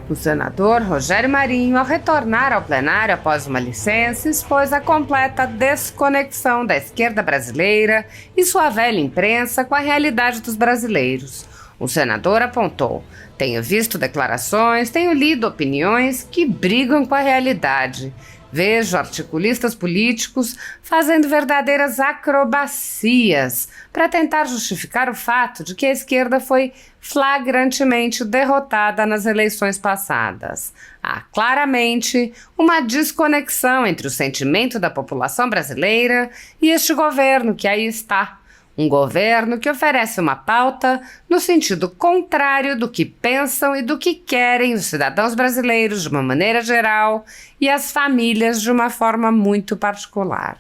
O senador Rogério Marinho, ao retornar ao plenário após uma licença, expôs a completa desconexão da esquerda brasileira e sua velha imprensa com a realidade dos brasileiros. O senador apontou: tenho visto declarações, tenho lido opiniões que brigam com a realidade. Vejo articulistas políticos fazendo verdadeiras acrobacias para tentar justificar o fato de que a esquerda foi flagrantemente derrotada nas eleições passadas. Há claramente uma desconexão entre o sentimento da população brasileira e este governo que aí está. Um governo que oferece uma pauta no sentido contrário do que pensam e do que querem os cidadãos brasileiros de uma maneira geral e as famílias de uma forma muito particular.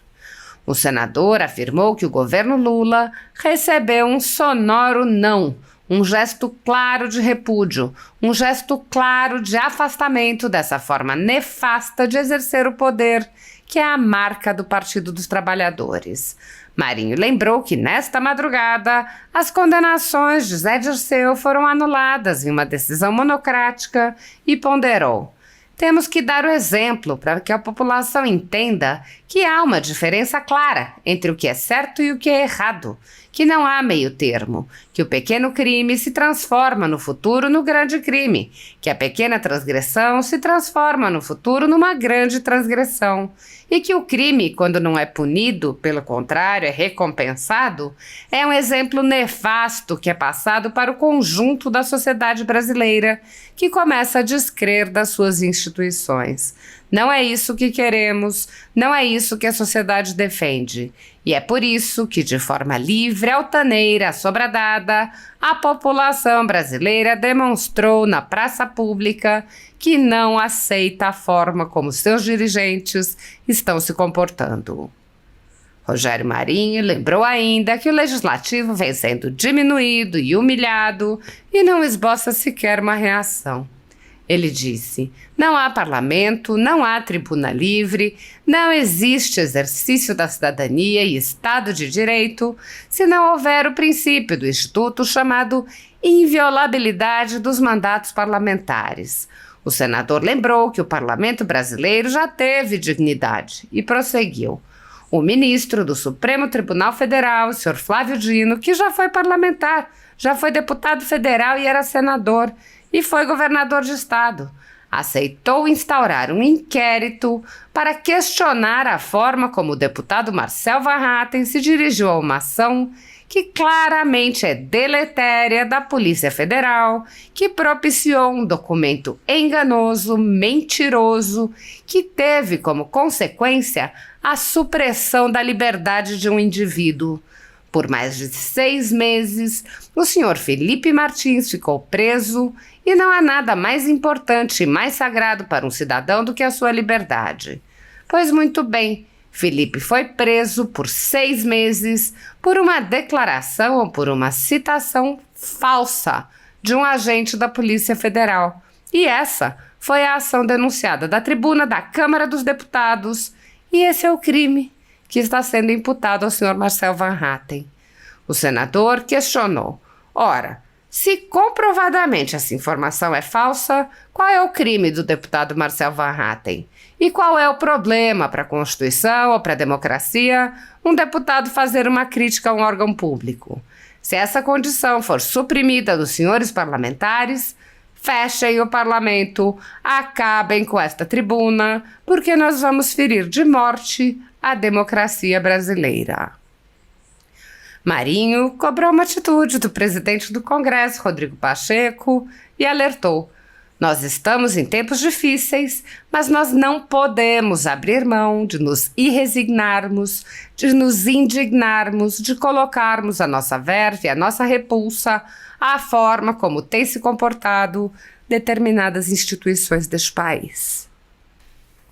O senador afirmou que o governo Lula recebeu um sonoro não, um gesto claro de repúdio, um gesto claro de afastamento dessa forma nefasta de exercer o poder, que é a marca do Partido dos Trabalhadores. Marinho lembrou que, nesta madrugada, as condenações de Zé Dirceu foram anuladas em uma decisão monocrática e ponderou: temos que dar o exemplo para que a população entenda que há uma diferença clara entre o que é certo e o que é errado, que não há meio termo, que o pequeno crime se transforma no futuro no grande crime, que a pequena transgressão se transforma no futuro numa grande transgressão, e que o crime, quando não é punido, pelo contrário, é recompensado, é um exemplo nefasto que é passado para o conjunto da sociedade brasileira, que começa a descrer das suas instituições. Não é isso que queremos, não é isso que a sociedade defende. E é por isso que, de forma livre, altaneira, assobradada, a população brasileira demonstrou na praça pública que não aceita a forma como seus dirigentes estão se comportando. Rogério Marinho lembrou ainda que o legislativo vem sendo diminuído e humilhado e não esboça sequer uma reação. Ele disse: não há parlamento, não há tribuna livre, não existe exercício da cidadania e Estado de Direito se não houver o princípio do Instituto chamado inviolabilidade dos mandatos parlamentares. O senador lembrou que o parlamento brasileiro já teve dignidade e prosseguiu: o ministro do Supremo Tribunal Federal, Sr. Flávio Dino, que já foi parlamentar, já foi deputado federal e era senador, e foi governador de estado, aceitou instaurar um inquérito para questionar a forma como o deputado Marcel Van Hatten se dirigiu a uma ação que claramente é deletéria da Polícia Federal, que propiciou um documento enganoso, mentiroso, que teve como consequência a supressão da liberdade de um indivíduo. Por mais de 6 meses, o senhor Felipe Martins ficou preso e não há nada mais importante e mais sagrado para um cidadão do que a sua liberdade. Pois muito bem, Felipe foi preso por 6 meses por uma declaração ou por uma citação falsa de um agente da Polícia Federal. E essa foi a ação denunciada da tribuna da Câmara dos Deputados. E esse é o crime que está sendo imputado ao senhor Marcel Van Hatten. O senador questionou: ora, se comprovadamente essa informação é falsa, qual é o crime do deputado Marcel Van Hatten? E qual é o problema para a Constituição ou para a democracia um deputado fazer uma crítica a um órgão público? Se essa condição for suprimida dos senhores parlamentares, fechem o parlamento, acabem com esta tribuna, porque nós vamos ferir de morte a democracia brasileira. Marinho cobrou uma atitude do presidente do Congresso, Rodrigo Pacheco, e alertou: nós estamos em tempos difíceis, mas nós não podemos abrir mão de nos irresignarmos, de nos indignarmos, de colocarmos a nossa verve e a nossa repulsa à forma como têm se comportado determinadas instituições deste país.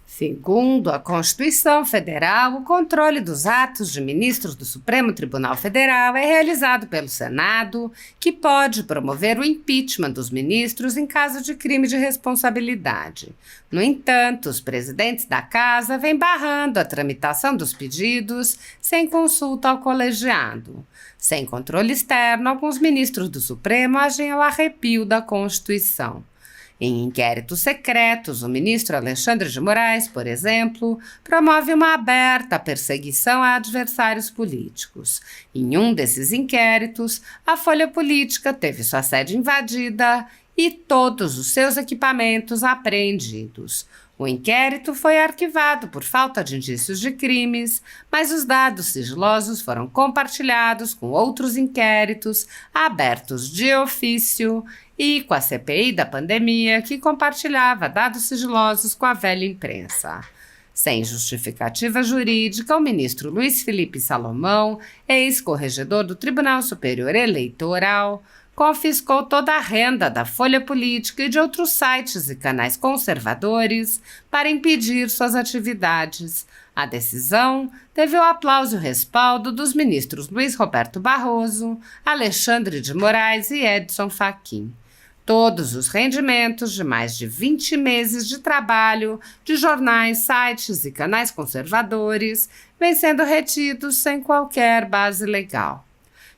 Segundo a Constituição Federal, o controle dos atos de ministros do Supremo Tribunal Federal é realizado pelo Senado, que pode promover o impeachment dos ministros em caso de crime de responsabilidade. No entanto, os presidentes da Casa vêm barrando a tramitação dos pedidos sem consulta ao colegiado. Sem controle externo, alguns ministros do Supremo agem ao arrepio da Constituição. Em inquéritos secretos, o ministro Alexandre de Moraes, por exemplo, promove uma aberta perseguição a adversários políticos. Em um desses inquéritos, a Folha Política teve sua sede invadida e todos os seus equipamentos apreendidos. O inquérito foi arquivado por falta de indícios de crimes, mas os dados sigilosos foram compartilhados com outros inquéritos abertos de ofício e com a CPI da pandemia, que compartilhava dados sigilosos com a velha imprensa. Sem justificativa jurídica, o ministro Luiz Felipe Salomão, ex-corregedor do Tribunal Superior Eleitoral, confiscou toda a renda da Folha Política e de outros sites e canais conservadores para impedir suas atividades. A decisão teve o aplauso e o respaldo dos ministros Luiz Roberto Barroso, Alexandre de Moraes e Edson Fachin. Todos os rendimentos de mais de 20 meses de trabalho de jornais, sites e canais conservadores vêm sendo retidos sem qualquer base legal.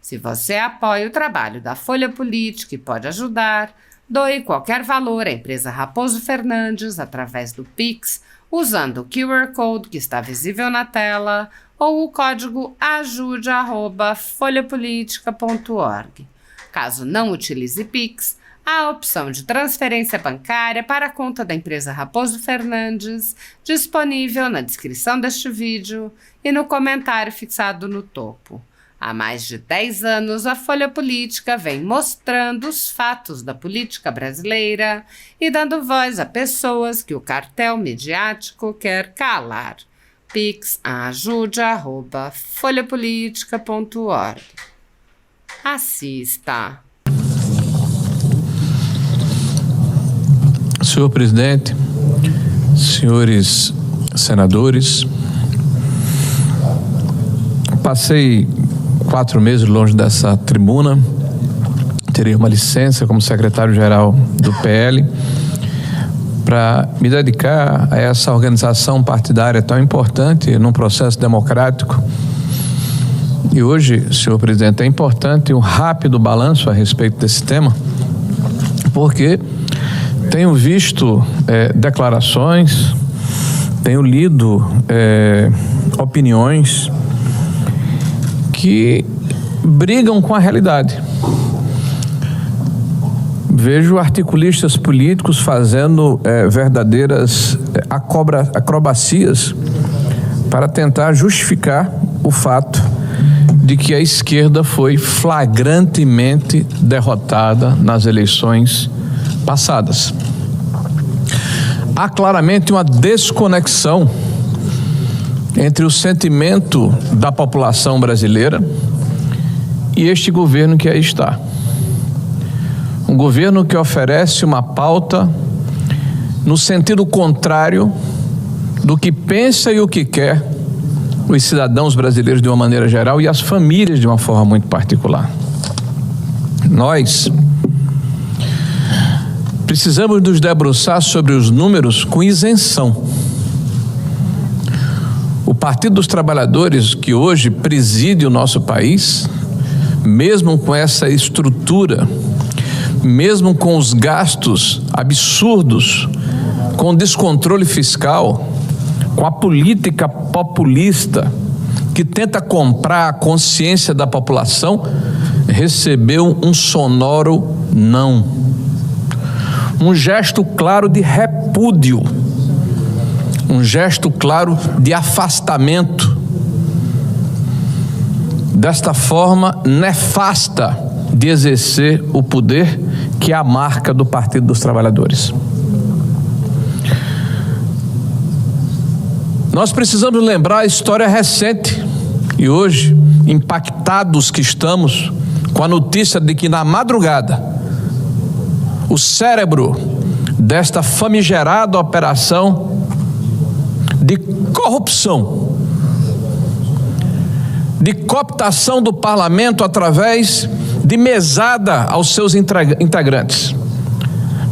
Se você apoia o trabalho da Folha Política e pode ajudar, doe qualquer valor à empresa Raposo Fernandes através do Pix, usando o QR Code que está visível na tela ou o código ajude@folhapolitica.org. Caso não utilize Pix, há a opção de transferência bancária para a conta da empresa Raposo Fernandes, disponível na descrição deste vídeo e no comentário fixado no topo. Há mais de 10 anos, a Folha Política vem mostrando os fatos da política brasileira e dando voz a pessoas que o cartel midiático quer calar. Pix ajude@folhapolitica.org. Assista. Senhor presidente, senhores senadores, passei 4 meses longe dessa tribuna, terei uma licença como secretário-geral do PL para me dedicar a essa organização partidária tão importante num processo democrático. E hoje, senhor presidente, é importante um rápido balanço a respeito desse tema, porque tenho visto declarações, tenho lido opiniões que brigam com a realidade. Vejo articulistas políticos fazendo verdadeiras acrobacias para tentar justificar o fato de que a esquerda foi flagrantemente derrotada nas eleições passadas. Há claramente uma desconexão entre o sentimento da população brasileira e este governo que aí está. Um governo que oferece uma pauta no sentido contrário do que pensa e o que quer os cidadãos brasileiros de uma maneira geral e as famílias de uma forma muito particular. Nós precisamos nos debruçar sobre os números com isenção. O Partido dos Trabalhadores, que hoje preside o nosso país, mesmo com essa estrutura, mesmo com os gastos absurdos, com o descontrole fiscal, com a política populista que tenta comprar a consciência da população, recebeu um sonoro não. Um gesto claro de repúdio, um gesto claro de afastamento desta forma nefasta de exercer o poder que é a marca do Partido dos Trabalhadores. Nós precisamos lembrar a história recente e hoje, impactados que estamos com a notícia de que na madrugada o cérebro desta famigerada operação de corrupção, de cooptação do parlamento através de mesada aos seus integrantes,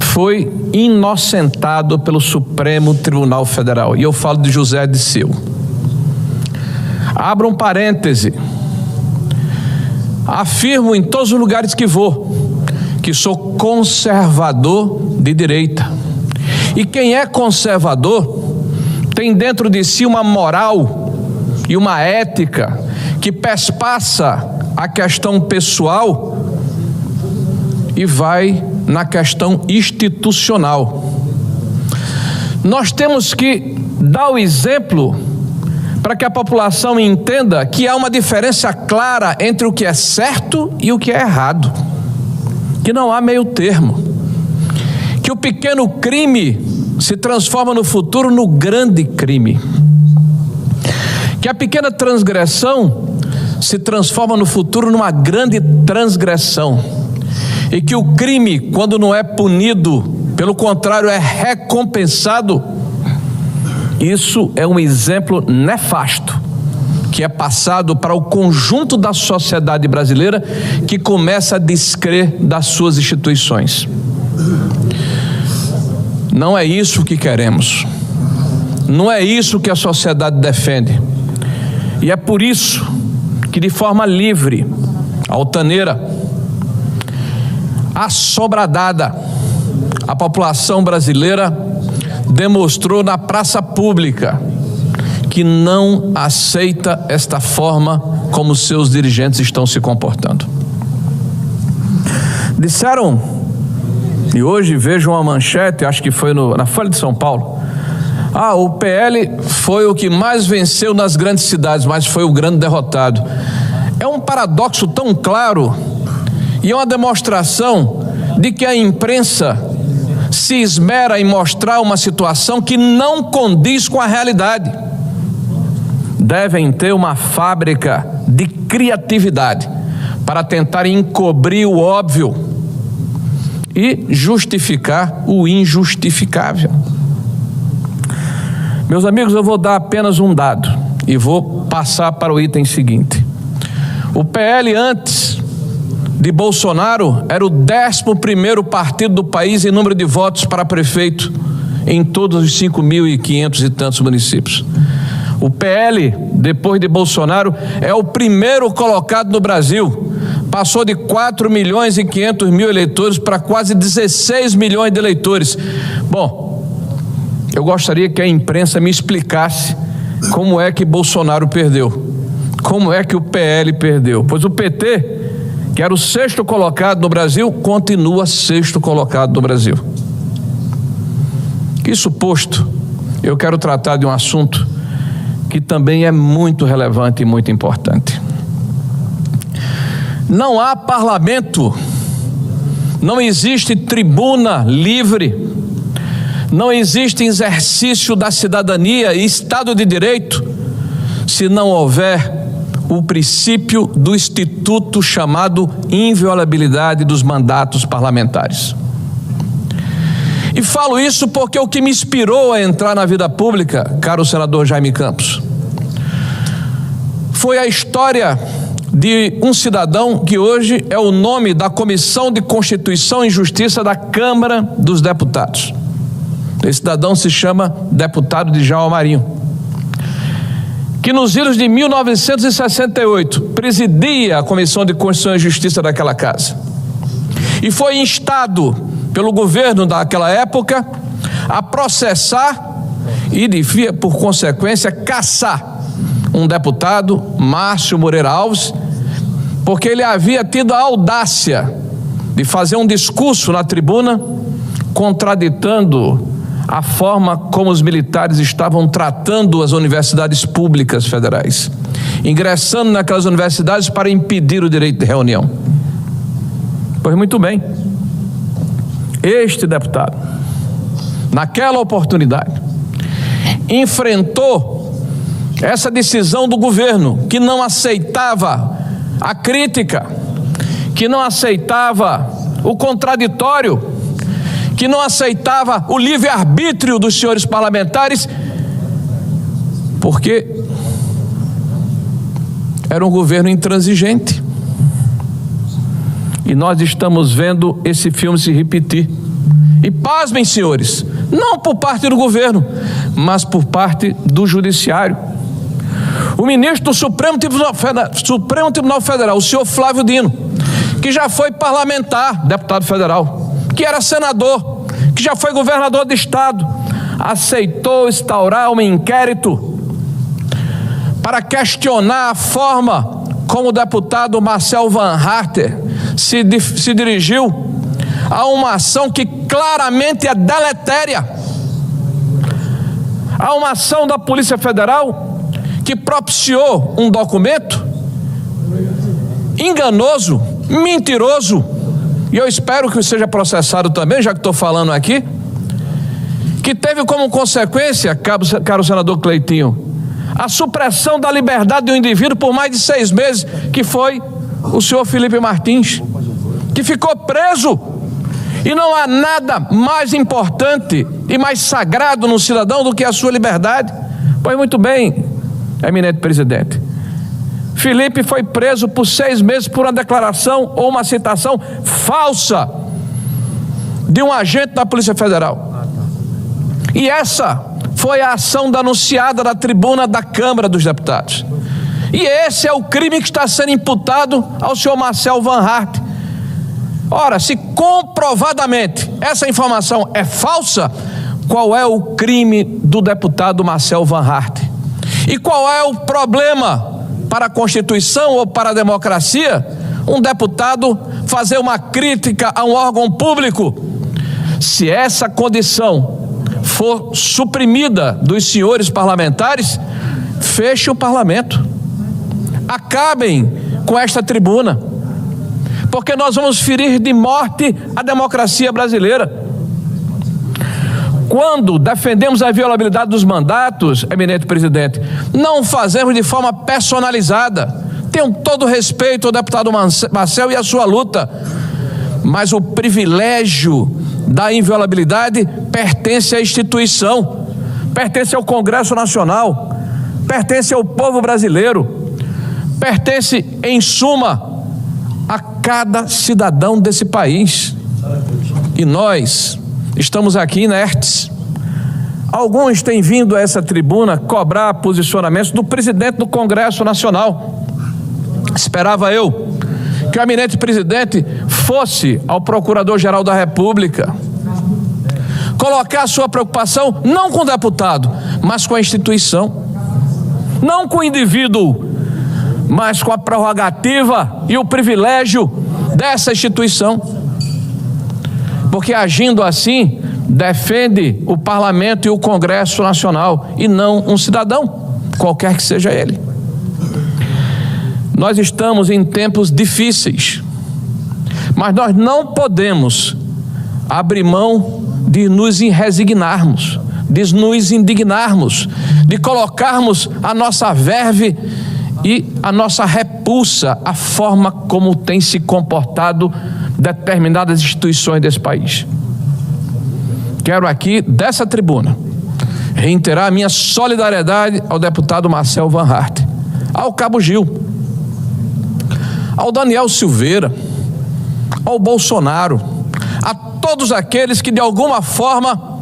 foi inocentado pelo Supremo Tribunal Federal. E eu falo de José Dirceu. Abro um parêntese. Afirmo em todos os lugares que vou que sou conservador de direita. E quem é conservador tem dentro de si uma moral e uma ética que perpassa a questão pessoal e vai na questão institucional. Nós temos que dar o exemplo para que a população entenda que há uma diferença clara entre o que é certo e o que é errado, que não há meio termo, que o pequeno crime se transforma no futuro no grande crime, que a pequena transgressão se transforma no futuro numa grande transgressão, e que o crime, quando não é punido, pelo contrário, é recompensado. Isso é um exemplo nefasto que é passado para o conjunto da sociedade brasileira, que começa a descrer das suas instituições. Não é isso que queremos, não é isso que a sociedade defende, e é por isso que, de forma livre, altaneira, assobradada, a população brasileira demonstrou na praça pública que não aceita esta forma como seus dirigentes estão se comportando. Disseram, e hoje vejo uma manchete, acho que foi na Folha de São Paulo, o PL foi o que mais venceu nas grandes cidades, mas foi o grande derrotado. É um paradoxo tão claro e é uma demonstração de que a imprensa se esmera em mostrar uma situação que não condiz com a realidade. Devem ter uma fábrica de criatividade para tentar encobrir o óbvio e justificar o injustificável. Meus amigos, eu vou dar apenas um dado e vou passar para o item seguinte. O PL, antes de Bolsonaro, era o 11º partido do país em número de votos para prefeito em todos os 5.500 e tantos municípios. O PL, depois de Bolsonaro, é o primeiro colocado no Brasil. Passou de 4.500.000 eleitores para quase 16 milhões de eleitores. Bom, eu gostaria que a imprensa me explicasse como é que Bolsonaro perdeu, como é que o PL perdeu, pois o PT, que era o 6º colocado no Brasil, continua 6º colocado no Brasil. Isso posto, eu quero tratar de um assunto que também é muito relevante e muito importante. Não há parlamento, não existe tribuna livre, não existe exercício da cidadania e Estado de Direito se não houver o princípio do instituto chamado inviolabilidade dos mandatos parlamentares. E falo isso porque o que me inspirou a entrar na vida pública, caro senador Jaime Campos, foi a história de um cidadão que hoje é o nome da Comissão de Constituição e Justiça da Câmara dos Deputados. Esse cidadão se chama deputado Djalma Marinho, que nos idos de 1968 presidia a Comissão de Constituição e Justiça daquela casa e foi instado pelo governo daquela época a processar e, por consequência, caçar um deputado, Márcio Moreira Alves, porque ele havia tido a audácia de fazer um discurso na tribuna contraditando a forma como os militares estavam tratando as universidades públicas federais, ingressando naquelas universidades para impedir o direito de reunião. Pois muito bem, este deputado, naquela oportunidade, enfrentou essa decisão do governo, que não aceitava a crítica, que não aceitava o contraditório, que não aceitava o livre-arbítrio dos senhores parlamentares, porque era um governo intransigente. E nós estamos vendo esse filme se repetir. E pasmem, senhores, não por parte do governo, mas por parte do judiciário. O ministro do Supremo Tribunal Federal, o senhor Flávio Dino, que já foi parlamentar, deputado federal, que era senador, que já foi governador de estado, aceitou instaurar um inquérito para questionar a forma como o deputado Marcel Van Harter se dirigiu a uma ação que claramente é deletéria, a uma ação da Polícia Federal que propiciou um documento enganoso, mentiroso, e eu espero que seja processado também, já que estou falando aqui, que teve como consequência, caro senador Cleitinho, a supressão da liberdade de um indivíduo por mais de 6 meses, que foi o senhor Felipe Martins, que ficou preso. E não há nada mais importante e mais sagrado no cidadão do que a sua liberdade. Pois muito bem, eminente presidente, Felipe foi preso por 6 meses por uma declaração ou uma citação falsa de um agente da Polícia Federal. E essa foi a ação denunciada na tribuna da Câmara dos Deputados. E esse é o crime que está sendo imputado ao senhor Marcel Van Harter. Ora, se comprovadamente essa informação é falsa, qual é o crime do deputado Marcel Van Harter? E qual é o problema para a Constituição ou para a democracia um deputado fazer uma crítica a um órgão público? Se essa condição for suprimida dos senhores parlamentares, feche o parlamento, acabem com esta tribuna, porque nós vamos ferir de morte a democracia brasileira. Quando defendemos a inviolabilidade dos mandatos, eminente presidente, não fazemos de forma personalizada. Tenho todo respeito ao deputado Marcel e a sua luta, mas o privilégio da inviolabilidade pertence à instituição, pertence ao Congresso Nacional, pertence ao povo brasileiro, pertence, em suma, a cada cidadão desse país. E nós estamos aqui inertes. Alguns têm vindo a essa tribuna cobrar posicionamentos do presidente do Congresso Nacional. Esperava eu que o eminente presidente fosse ao Procurador-Geral da República, colocar a sua preocupação não com o deputado, mas com a instituição, não com o indivíduo, mas com a prerrogativa e o privilégio dessa instituição, porque agindo assim defende o Parlamento e o Congresso Nacional e não um cidadão, qualquer que seja ele. Nós estamos em tempos difíceis, mas nós não podemos abrir mão de nos resignarmos, de nos indignarmos, de colocarmos a nossa verve e a nossa repulsa à forma como tem se comportado determinadas instituições desse país. Quero aqui, dessa tribuna, reiterar a minha solidariedade ao deputado Marcel Van Harter, ao Cabo Gil, ao Daniel Silveira, ao Bolsonaro, a todos aqueles que de alguma forma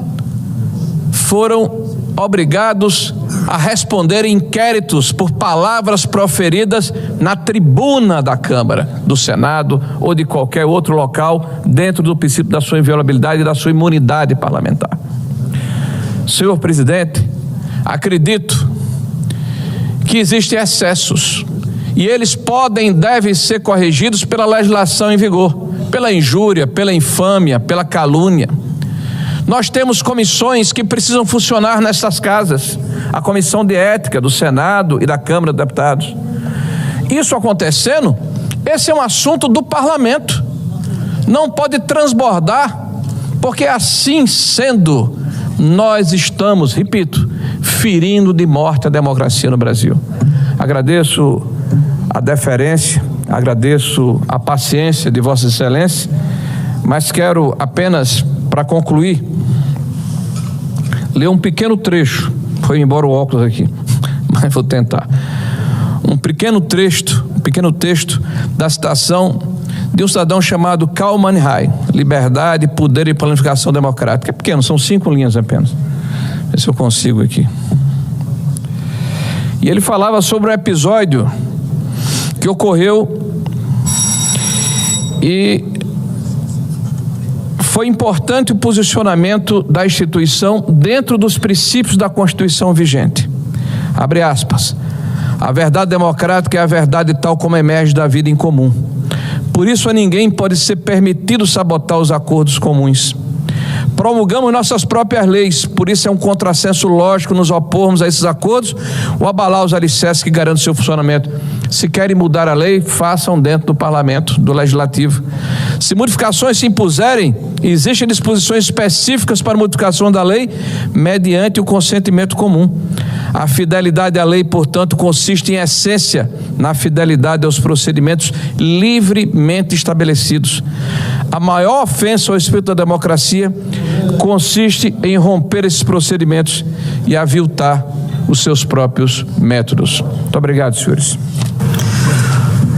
foram obrigados a responder inquéritos por palavras proferidas na tribuna da Câmara, do Senado ou de qualquer outro local dentro do princípio da sua inviolabilidade e da sua imunidade parlamentar. Senhor presidente, acredito que existem excessos e eles podem e devem ser corrigidos pela legislação em vigor, pela injúria, pela infâmia, pela calúnia. Nós temos comissões que precisam funcionar nessas casas, a Comissão de Ética do Senado e da Câmara dos Deputados. Isso acontecendo, esse é um assunto do Parlamento, não pode transbordar, porque assim sendo, nós estamos, repito, ferindo de morte a democracia no Brasil. Agradeço a deferência, agradeço a paciência de Vossa Excelência, mas quero apenas, para concluir, ler um pequeno trecho. Foi embora o óculos aqui, mas vou tentar. Um pequeno texto da citação de um cidadão chamado Karl Mannerheim, Liberdade, Poder e Planificação Democrática. É pequeno, são 5 linhas apenas. Ver se eu consigo aqui. E ele falava sobre um episódio que ocorreu E foi importante o posicionamento da instituição dentro dos princípios da Constituição vigente. Abre aspas. A verdade democrática é a verdade tal como emerge da vida em comum. Por isso a ninguém pode ser permitido sabotar os acordos comuns. Promulgamos nossas próprias leis, por isso é um contrassenso lógico nos opormos a esses acordos ou abalar os alicerces que garantem seu funcionamento. Se querem mudar a lei, façam dentro do parlamento, do legislativo. Se modificações se impuserem, existem disposições específicas para modificação da lei mediante o consentimento comum. A fidelidade à lei, portanto, consiste em essência na fidelidade aos procedimentos livremente estabelecidos. A maior ofensa ao espírito da democracia consiste em romper esses procedimentos e aviltar os seus próprios métodos. Muito obrigado, senhores.